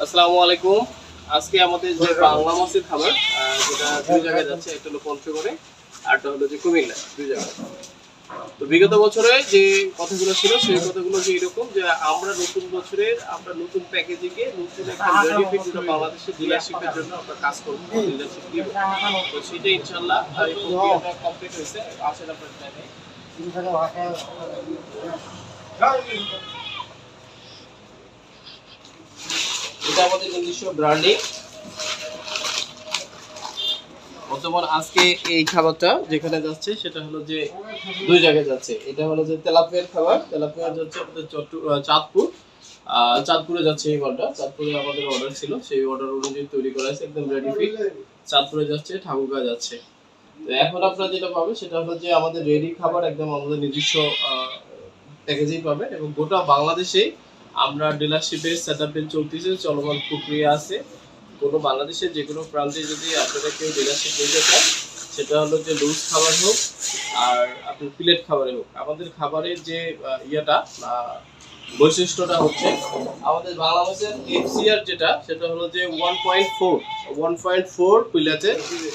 আসসালামু আলাইকুম। আজকে আমাদের যে বাংলা মাছের খাবার যেটা দুই জায়গায় যাচ্ছে, একটা হলো পঞ্চগড়ে আর একটা হলো যে কুমিল্লা, দুই জায়গায়। তো বিগত বছরে যে কথাগুলো ছিল সেই কথাগুলো যে এরকম যে আমরা নতুন বছরের আমরা নতুন প্যাকেজিংয়ে নতুন একটা বেনিফিট যেটা বাংলাদেশের ডিলারশিপের জন্য আমরা কাজ করব, ডিলারশিপ দিব। তো সেটা ইনশাআল্লাহ এই প্রক্রিয়াটা কমপ্লিট হয়েছে। আসলে আপনার জায়গায় এটা আমাদের নিজস্ব ব্র্যান্ডিং। বর্তমান আজকে এই খাবারটা যেখানে যাচ্ছে সেটা হলো যে দুই জায়গায় যাচ্ছে। এটা হলো যে তেলাপিয়ার খাবার, তেলাপিয়া যাচ্ছে আমাদের চাঁদপুর। চাঁদপুরে যাচ্ছে এই মালটা। চাঁদপুরে আমাদের অর্ডার ছিল, সেই অর্ডার অনুযায়ী তৈরি করা আছে, একদম রেডি ফিট। চাঁদপুরে যাচ্ছে, ঠাকুরগাঁ যাচ্ছে। তো এখন আপনারা যেটা পাবেন সেটা হলো যে আমাদের রেডি খাবার, একদম আমাদের নিজস্ব প্যাকেজিং পাবেন এবং গোটা বাংলাদেশে আমরা ডিলারশিপের সেটআপে চলতেছে, চলমান প্রক্রিয়া আছে। কোনো বাংলাদেশের যে কোনো প্রান্তে যদি আপনারা কেউ ডিলারশিপ নিতে চান, সেটা হলো যে লুজ খাবার হোক আর আপনার প্লেট খাবারে হোক, আমাদের খাবারের যে ইয়েটা বৈশিষ্ট্যটা হচ্ছে আমাদের বাংলাদেশের এফসিআর যেটা, সেটা হলো যে 1.4 প্লেটে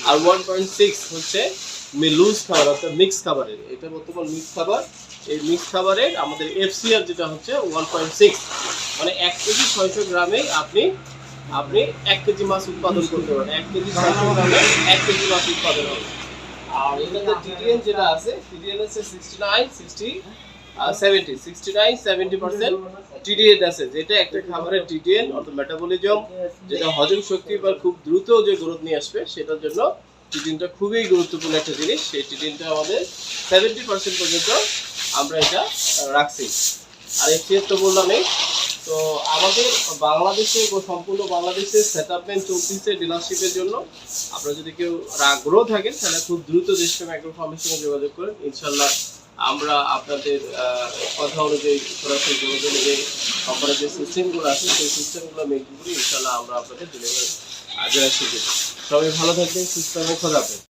আর 1.6 হচ্ছে লুজ খাবার, অর্থাৎ মিক্স খাবারের। এটা বর্তমান মিক্স খাবার। এই মিক্স খাবারের আমাদের এফসিআর যেটা হচ্ছে 1.6, মানে 1 কেজি 600 গ্রামে আপনি 1 কেজি মাছ উৎপাদন করতে পারেন। 1 কেজি 600 গ্রামে 1 কেজি মাছ উৎপাদন হবে। আর এটাতে টিডিএন যেটা আছে, টিডিএন হচ্ছে 69-70% টিডিএন আছে, যেটা একটা খাবারের টিডিএন অর্থাৎ মেটাবলিজম, যেটা হজম শক্তি বা খুব দ্রুত যে গ্রোথ নিয়ে আসবে, সেটার জন্য টিডিএনটা খুবই গুরুত্বপূর্ণ একটা জিনিস। সেই টিডিএনটা আমাদের 70% পর্যন্ত আমরা এটা রাখছি। আর এফসিএস তো বললামই। তো আমাদের বাংলাদেশে সম্পূর্ণ বাংলাদেশের সেটআপমেন্ট চলতেছে ডিলারশিপের জন্য। আপনারা যদি কেউ আগ্রহ থাকেন তাহলে খুব দ্রুত দেশপ্রেম অ্যাগ্রো ফার্মের সঙ্গে যোগাযোগ করেন। ইনশাল্লাহ আমরা আপনাদের কথা অনুযায়ী সরাসরি যোগাযোগ অনুযায়ী আপনারা যে সিস্টেমগুলো আছে সেই সিস্টেমগুলো মেনটেন করি। ইনশাল্লাহ আমরা আপনাদের ডিলিভারি ডিলারশিপ দেব। সবাই ভালো থাকবেন, সুস্থ থাকবেন, খোদা হাফেজ।